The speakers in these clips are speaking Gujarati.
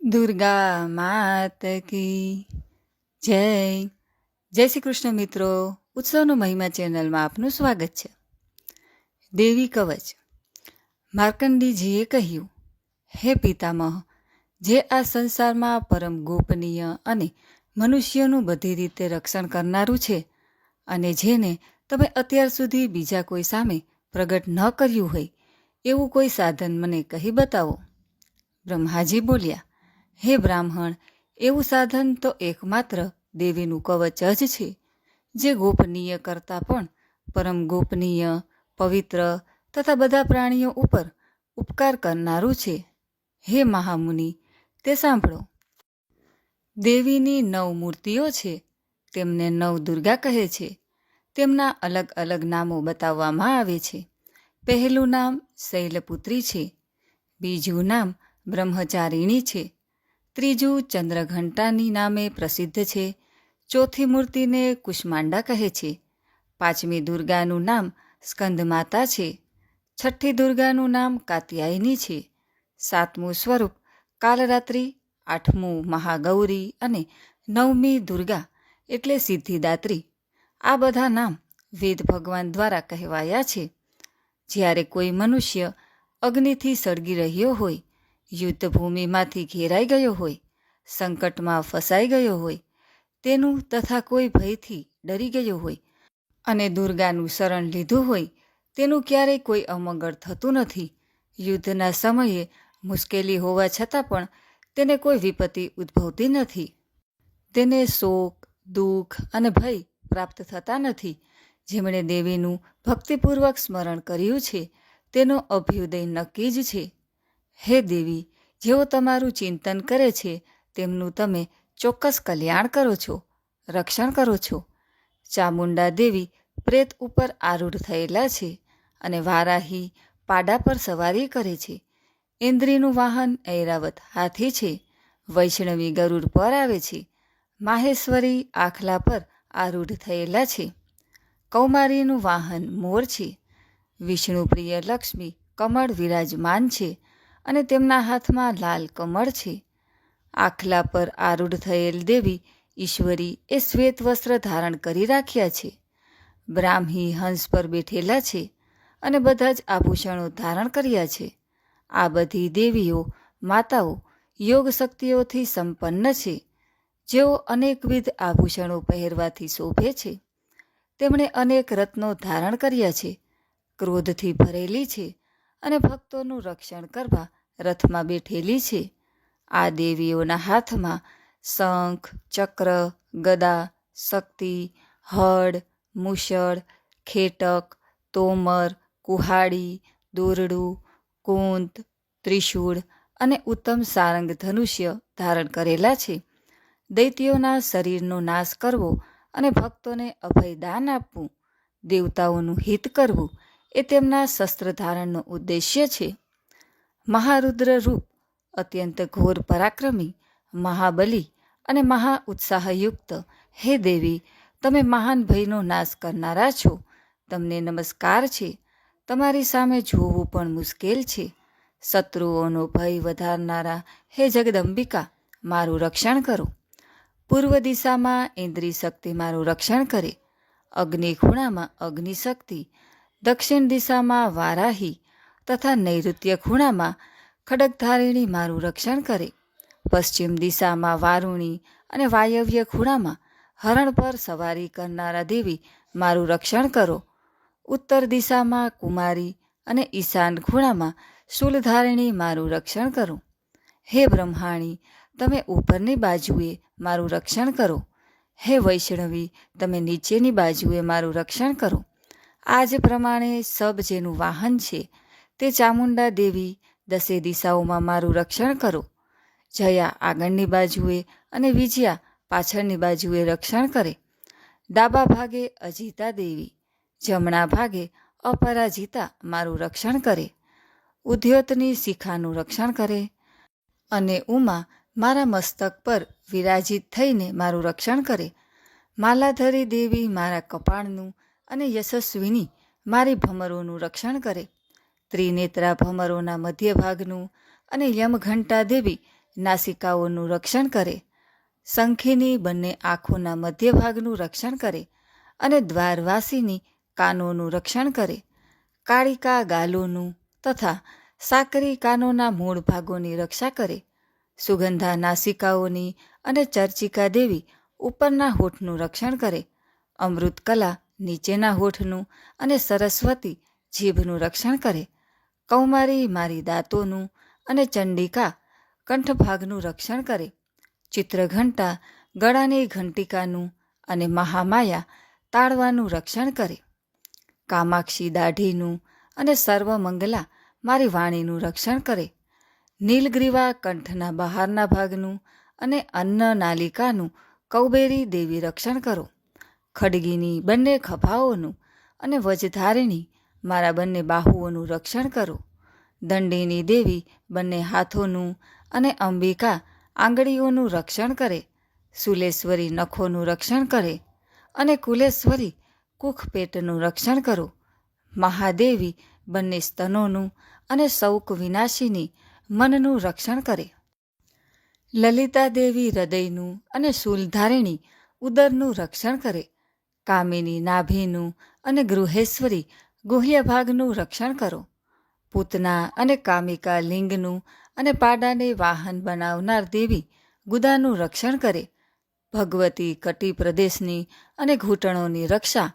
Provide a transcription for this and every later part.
દુર્ગા માત કી જય. જય શ્રી કૃષ્ણ મિત્રો, ઉત્સવનો મહિમા ચેનલમાં આપનું સ્વાગત છે. દેવી કવચ. માર્કંડીજીએ કહ્યું, હે પિતામહ, જે આ સંસારમાં પરમ ગોપનીય અને મનુષ્યનું બધી રીતે રક્ષણ કરનારું છે, અને જેને તમે અત્યાર સુધી બીજા કોઈ સામે પ્રગટ ન કર્યું હોય એવું કોઈ સાધન મને કહી બતાવો. બ્રહ્માજી બોલ્યા, હે બ્રાહ્મણ, એવું સાધન તો એકમાત્ર દેવીનું કવચ જ છે, જે ગોપનીય કરતાં પણ પરમ ગોપનીય, પવિત્ર તથા બધા પ્રાણીઓ ઉપર ઉપકાર કરનારું છે. હે મહામુનિ, તે સાંભળો. દેવીની 9 મૂર્તિઓ છે, તેમને 9 દુર્ગા કહે છે. તેમના અલગ અલગ નામો બતાવવામાં આવે છે. પહેલું નામ શૈલપુત્રી છે, બીજું નામ બ્રહ્મચારિણી છે, ત્રીજું ચંદ્રઘંટાની નામે પ્રસિદ્ધ છે, ચોથી મૂર્તિને કુષ્માંડા કહે છે, પાંચમી દુર્ગાનું નામ સ્કંદમાતા છે, છઠ્ઠી દુર્ગાનું નામ કાત્યાયની છે, સાતમું સ્વરૂપ કાલરાત્રિ, આઠમું મહાગૌરી અને નવમી દુર્ગા એટલે સિદ્ધિદાત્રી. આ બધા નામ વેદ ભગવાન દ્વારા કહેવાયા છે. જ્યારે કોઈ મનુષ્ય અગ્નિથી સળગી રહ્યો હોય, યુદ્ધભૂમિમાંથી ઘેરાઈ ગયો હોય, સંકટમાં ફસાઈ ગયો હોય, તેનું તથા કોઈ ભયથી ડરી ગયો હોય અને દુર્ગાનું શરણ લીધું હોય, તેનું ક્યારેય કોઈ અમંગળ થતું નથી. યુદ્ધના સમયે મુશ્કેલી હોવા છતાં પણ તેને કોઈ વિપત્તિ ઉદ્ભવતી નથી. તેને શોક, દુઃખ અને ભય પ્રાપ્ત થતા નથી. જેમણે દેવીનું ભક્તિપૂર્વક સ્મરણ કર્યું છે, તેનો અભ્યુદય નક્કી જ છે. હે દેવી, જેઓ તમારું ચિંતન કરે છે, તેમનું તમે ચોક્કસ કલ્યાણ કરો છો, રક્ષણ કરો છો. ચામુંડા દેવી પ્રેત ઉપર આરૂઢ થયેલા છે, અને વારાહી પાડા પર સવારી કરે છે. ઇન્દ્રીનું વાહન ઐરાવત હાથી છે, વૈષ્ણવી ગરુડ પર આવે છે, માહેશ્વરી આખલા પર આરૂઢ થયેલા છે, કૌમારીનું વાહન મોર છે, વિષ્ણુપ્રિય લક્ષ્મી કમળ વિરાજમાન છે, અને તેમના હાથમાં લાલ કમળ છે. આખલા પર આરૂઢ થયેલ દેવી ઈશ્વરી એ શ્વેત વસ્ત્ર ધારણ કરી રાખ્યા છે. બ્રાહ્મી હંસ પર બેઠેલા છે, અને બધા જ આભૂષણો ધારણ કર્યા છે. આ બધી દેવીઓ માતાઓ યોગ શક્તિઓથી સંપન્ન છે, જેઓ અનેકવિધ આભૂષણો પહેરવાથી શોભે છે. તેમણે અનેક રત્નો ધારણ કર્યા છે, ક્રોધથી ભરેલી છે, અને ભક્તોનું રક્ષણ કરવા રથમાં બેઠેલી છે. આ દેવીઓના હાથમાં શંખ, ચક્ર, ગદા, શક્તિ, હળ, મૂષળ, ખેટક, તોમર, કુહાડી, દોરડું, કુંત, ત્રિશૂળ અને ઉત્તમ સારંગ ધનુષ્ય ધારણ કરેલા છે. દૈત્યોના શરીરનો નાશ કરવો અને ભક્તોને અભયદાન આપવું, દેવતાઓનું હિત કરવું એ તેમના શસ્ત્ર ધારણનો ઉદ્દેશ્ય છે. મહારુદ્ર રૂપ, અત્યંત ઘોર પરાક્રમી, મહાબલી અને મહા ઉત્સાહયુક્ત હે દેવી, તમે મહાન ભયનો નાશ કરનારા છો. તમને નમસ્કાર છે. તમારી સામે જોવું પણ મુશ્કેલ છે. શત્રુઓનો ભય વધારનારા હે જગદંબિકા, મારું રક્ષણ કરો. પૂર્વ દિશામાં ઇન્દ્રિય શક્તિ મારું રક્ષણ કરે, અગ્નિ ખૂણામાં અગ્નિ શક્તિ, દક્ષિણ દિશામાં વારાહી તથા નૈઋત્ય ખૂણામાં ખડગધારિણી મારું રક્ષણ કરે, પશ્ચિમ દિશામાં વારુણી અને વાયવ્ય ખૂણામાં હરણ પર સવારી કરનારા દેવી મારું રક્ષણ કરો, ઉત્તર દિશામાં કુમારી અને ઈશાન ખૂણામાં શૂલધારિણી મારું રક્ષણ કરો. હે બ્રહ્માણી, તમે ઉપરની બાજુએ મારું રક્ષણ કરો. હે વૈષ્ણવી, તમે નીચેની બાજુએ મારું રક્ષણ કરો. આ જ પ્રમાણે સબ જેનું વાહન છે, તે ચામુંડા દેવી દસે દિશાઓમાં મારું રક્ષણ કરો. જયા આગળની બાજુએ અને વિજયા પાછળની બાજુએ રક્ષણ કરે. ડાબા ભાગે અજિતા દેવી, જમણા ભાગે અપરાજિતા મારું રક્ષણ કરે. ઉદ્યોતની શિખાનું રક્ષણ કરે, અને ઉમા મારા મસ્તક પર વિરાજિત થઈને મારું રક્ષણ કરે. માલાધરી દેવી મારા કપાળનું અને યશસ્વિની મારી ભમરોનું રક્ષણ કરે. ત્રિનેત્રા ભમરોના મધ્ય ભાગનું અને યમઘંટા દેવી નાસિકાઓનું રક્ષણ કરે, શંખીની બંને આંખોના મધ્ય ભાગનું રક્ષણ કરે અને દ્વારવાસીની કાનોનું રક્ષણ કરે, કાળિકા ગાલોનું તથા સાકરી કાનોના મૂળ ભાગોની રક્ષા કરે, સુગંધા નાસિકાઓની અને ચર્ચિકા દેવી ઉપરના હોઠનું રક્ષણ કરે, અમૃતકલા નીચેના હોઠનું અને સરસ્વતી જીભનું રક્ષણ કરે, કૌમારી મારી દાંતોનું અને ચંડિકા કંઠભાગનું રક્ષણ કરે, ચિત્રઘંટા ગળાની ઘંટિકાનું અને મહામાયા તાળવાનું રક્ષણ કરે, કામાક્ષી દાઢીનું અને સર્વમંગલા મારી વાણીનું રક્ષણ કરે, નીલગ્રીવા કંઠના બહારના ભાગનું અને અન્ન નાલિકાનું કૌબેરી દેવી રક્ષણ કરો, ખડગીની બંને ખભાઓનું અને વજધારિણી મારા બંને બાહુઓનું રક્ષણ કરો, દંડીની દેવી બંને હાથોનું અને અંબિકા આંગળીઓનું રક્ષણ કરે, સુલેશ્વરી નખોનું રક્ષણ કરે અને કુલેશ્વરી કુખ પેટનું રક્ષણ કરો, મહાદેવી બંને સ્તનોનું અને શૌક વિનાશિની મનનું રક્ષણ કરે, લલિતા દેવી હૃદયનું અને શૂલધારિણી ઉદરનું રક્ષણ કરે, કામિની નાભીનું અને ગૃહેશ્વરી ગુહ્ય ભાગનું રક્ષણ કરો, પૂતના અને કામિકા લિંગનું અને પાડાને વાહન બનાવનાર દેવી ગુદાનું રક્ષણ કરે, ભગવતી કટી પ્રદેશની અને ઘૂંટણોની રક્ષા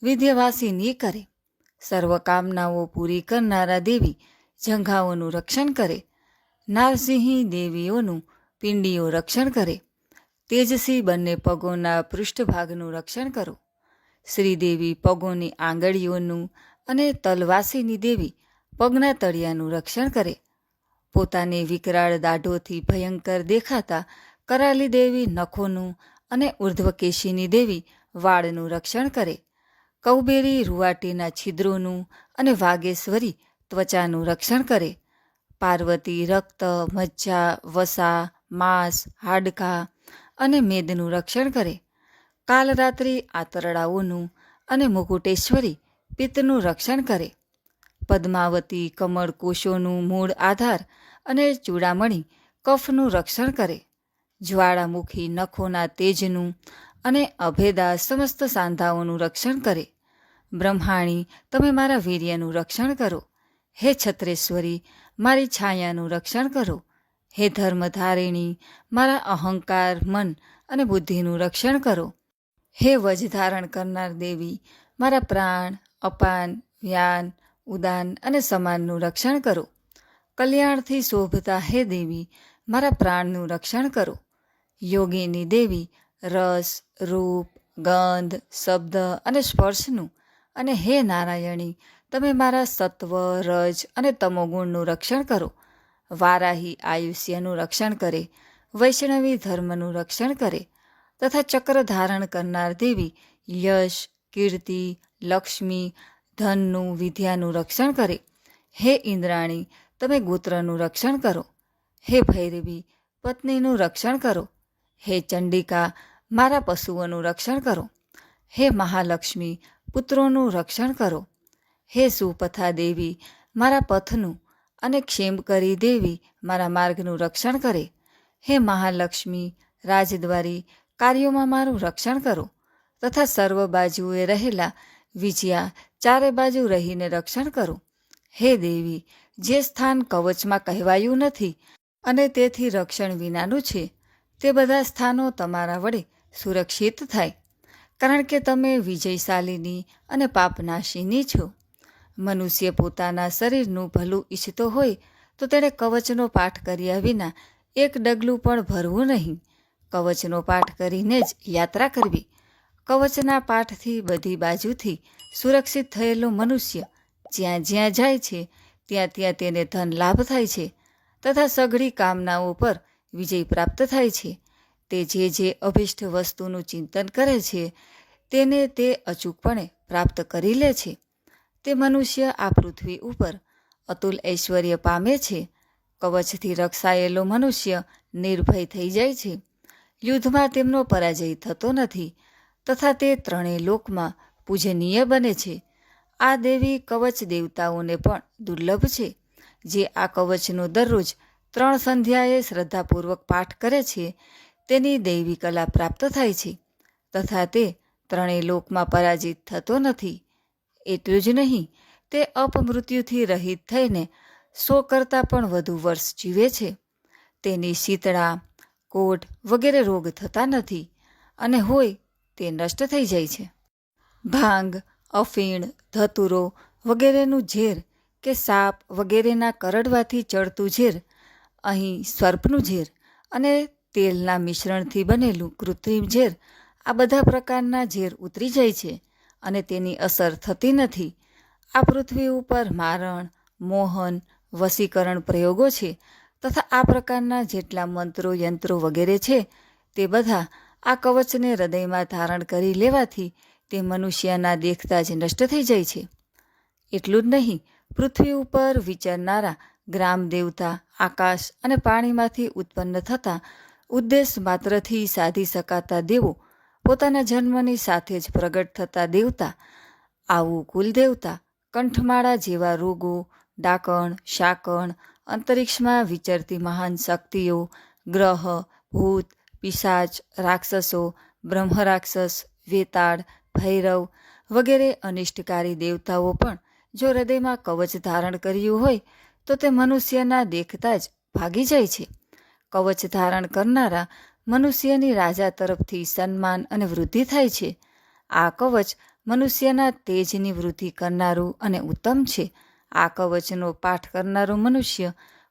વિધ્યવાસીની કરે, સર્વકામનાઓ પૂરી કરનારા દેવી જંઘાઓનું રક્ષણ કરે, નારસિંહી દેવીઓનું પિંડીઓ રક્ષણ કરે, તેજસી બંને પગોના પૃષ્ઠભાગનું રક્ષણ કરો, શ્રીદેવી પગોની આંગળીઓનું અને તલવાસીની દેવી પગના તળિયાનું રક્ષણ કરે, પોતાની વિકરાળ દાઢોથી ભયંકર દેખાતા કરાલી દેવી નખોનું અને ઉર્ધ્વકેશીની દેવી વાળનું રક્ષણ કરે, કૌબેરી રૂવાટીના છિદ્રોનું અને વાગેશ્વરી ત્વચાનું રક્ષણ કરે, પાર્વતી રક્ત, મજ્જા, વસા, માંસ, હાડકાં અને મેદનું રક્ષણ કરે, કાલરાત્રિ આંતરડાઓનું અને મુકુટેશ્વરી પિત્તનું રક્ષણ કરે, પદ્માવતી કમળ કોષોનું મૂળ આધાર અને ચૂડામણી કફનું રક્ષણ કરે, જ્વાળામુખી નખોના તેજનું અને અભેદા સમસ્ત સાંધાઓનું રક્ષણ કરે, બ્રહ્માણી તમે મારા વીર્યનું રક્ષણ કરો, હે છત્રેશ્વરી મારી છાયાનું રક્ષણ કરો, હે ધર્મધારિણી મારા અહંકાર, મન અને બુદ્ધિનું રક્ષણ કરો, હે વજ ધારણ કરનાર દેવી મારા પ્રાણ, અપાન, વ્યાન, ઉદાન અને સમાનનું રક્ષણ કરો, કલ્યાણથી શોભતા હે દેવી મારા પ્રાણનું રક્ષણ કરો, યોગીની દેવી રસ, રૂપ, ગંધ, શબ્દ અને સ્પર્શનું અને હે નારાયણી તમે મારા સત્વ, રજ અને તમોગુણનું રક્ષણ કરો, વારાહી આયુષ્યનું રક્ષણ કરે, વૈષ્ણવી ધર્મનું રક્ષણ કરે તથા ચક્ર ધારણ કરનાર દેવી યશ, કીર્તિ, લક્ષ્મી, ધનનું, વિદ્યાનું રક્ષણ કરે, હે ઇન્દ્રાણી તમે ગોત્રનું રક્ષણ કરો, હે ભૈરવી પત્નીનું રક્ષણ કરો, હે ચંડિકા મારા પશુઓનું રક્ષણ કરો, હે મહાલક્ષ્મી પુત્રોનું રક્ષણ કરો, હે સુપથા દેવી મારા પથનું અને ક્ષેમકરી દેવી મારા માર્ગનું રક્ષણ કરે, હે મહાલક્ષ્મી રાજદ્વારી કાર્યોમાં મારું રક્ષણ કરો તથા સર્વ બાજુએ રહેલા વિજયા ચારે બાજુ રહીને રક્ષણ કરો, હે દેવી જે સ્થાન કવચમાં કહેવાયું નથી અને તેથી રક્ષણ વિનાનું છે તે બધા સ્થાનો તમારા વડે સુરક્ષિત થાય, કારણ કે તમે વિજયશાલિની અને પાપનાશીની છો. મનુષ્ય પોતાના શરીરનું ભલું ઈચ્છતો હોય તો તેણે કવચનો પાઠ કર્યા વિના એક ડગલું પણ ભરવું નહીં. કવચનો પાઠ કરીને જ યાત્રા કરવી. કવચના પાઠથી બધી બાજુથી સુરક્ષિત થયેલો મનુષ્ય જ્યાં જ્યાં જાય છે ત્યાં ત્યાં તેને ધન લાભ થાય છે તથા સઘળી કામનાઓ પર વિજય પ્રાપ્ત થાય છે. તે જે અભિષ્ટ વસ્તુનું ચિંતન કરે છે તેને તે અચૂકપણે પ્રાપ્ત કરી લે છે. તે મનુષ્ય આ પૃથ્વી ઉપર અતુલ ઐશ્વર્ય પામે છે. કવચથી રક્ષાયેલો મનુષ્ય નિર્ભય થઈ જાય છે. યુદ્ધમાં તેમનો પરાજય થતો નથી તથા તે ત્રણેય લોકમાં પૂજનીય બને છે. આ દેવી કવચ દેવતાઓને પણ દુર્લભ છે, જે આ કવચનો દરરોજ 3 સંધ્યાએ શ્રદ્ધાપૂર્વક પાઠ કરે છે તેની દૈવી કલા પ્રાપ્ત થાય છે તથા તે ત્રણેય લોકમાં પરાજિત થતો નથી. એટલું જ નહીં, તે અપમૃત્યુથી રહિત થઈને 100 કરતાં પણ વધુ વર્ષ જીવે છે. તેની શીતળા, કોઢ વગેરે રોગ થતા નથી અને હોય તે નષ્ટ થઈ જાય છે. ભાંગ, અફીણ, ધતુરો વગેરેનું ઝેર કે સાપ વગેરેના કરડવાથી ચડતું ઝેર, અહીં સર્પનું ઝેર અને તેલના મિશ્રણથી બનેલું કૃત્રિમ ઝેર, આ બધા પ્રકારના ઝેર ઉતરી જાય છે અને તેની અસર થતી નથી. આ પૃથ્વી ઉપર મારણ, મોહન, વશીકરણ પ્રયોગો છે તથા આ પ્રકારના જેટલા મંત્રો, યંત્રો વગેરે છે તે બધા આ કવચને હૃદયમાં ધારણ કરી લેવાથી તે મનુષ્યના દેખતા જ નષ્ટ થઈ જાય છે. એટલું જ નહીં, પૃથ્વી ઉપર વિચરનારા ગ્રામ દેવતા, આકાશ અને પાણીમાંથી ઉત્પન્ન થતા ઉદ્દેશ માત્રથી સાધી શકાતા દેવો, પોતાના જન્મની સાથે જ પ્રગટ થતા દેવતા, આવું કુલ દેવતા, કંઠમાળા જેવા રોગો, ડાકણ, શાકણ, અંતરિક્ષમાં વિચરતી મહાન શક્તિઓ, ગ્રહ, ભૂત, પિશાચ, રાક્ષસો, બ્રહ્મરાક્ષસ, વેતાળ, ભૈરવ વગેરે અનિષ્ટકારી દેવતાઓ પણ જો હૃદયમાં કવચ ધારણ કર્યું હોય તો તે મનુષ્યના દેખતા જ ભાગી જાય છે. કવચ ધારણ કરનારા મનુષ્યની રાજા તરફથી સન્માન અને વૃદ્ધિ થાય છે. આ કવચ મનુષ્યના તેજની વૃદ્ધિ કરનારું અને ઉત્તમ છે. આ કવચનો પાઠ કરનારો મનુષ્ય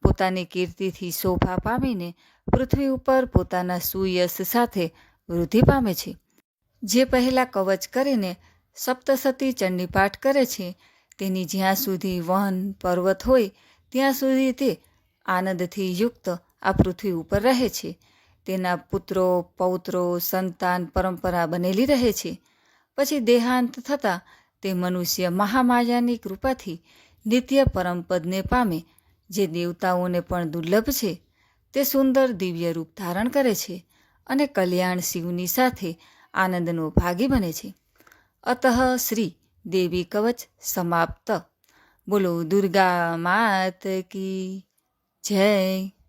પોતાની કીર્તિથી શોભા પામીને પૃથ્વી ઉપર પોતાના સુયશ સાથે વૃદ્ધિ પામે છે. જે પહેલાં કવચ કરીને સપ્તસતી ચંડી પાઠ કરે છે તેની જ્યાં સુધી વન પર્વત હોય ત્યાં સુધી તે આનંદથી યુક્ત આ પૃથ્વી ઉપર રહે છે. તેના પુત્રો, પૌત્રો, સંતાન પરંપરા બનેલી રહે છે. પછી દેહાંત થતાં તે મનુષ્ય મહામાયાની કૃપાથી નિત્ય પરમપદને પામે, જે દેવતાઓને પણ દુર્લભ છે. તે સુંદર દિવ્ય રૂપ ધારણ કરે છે અને કલ્યાણ શિવની સાથે આનંદનો ભાગી બને છે. અતઃ શ્રી દેવી કવચ સમાપ્ત. બોલો દુર્ગા માત કી જય.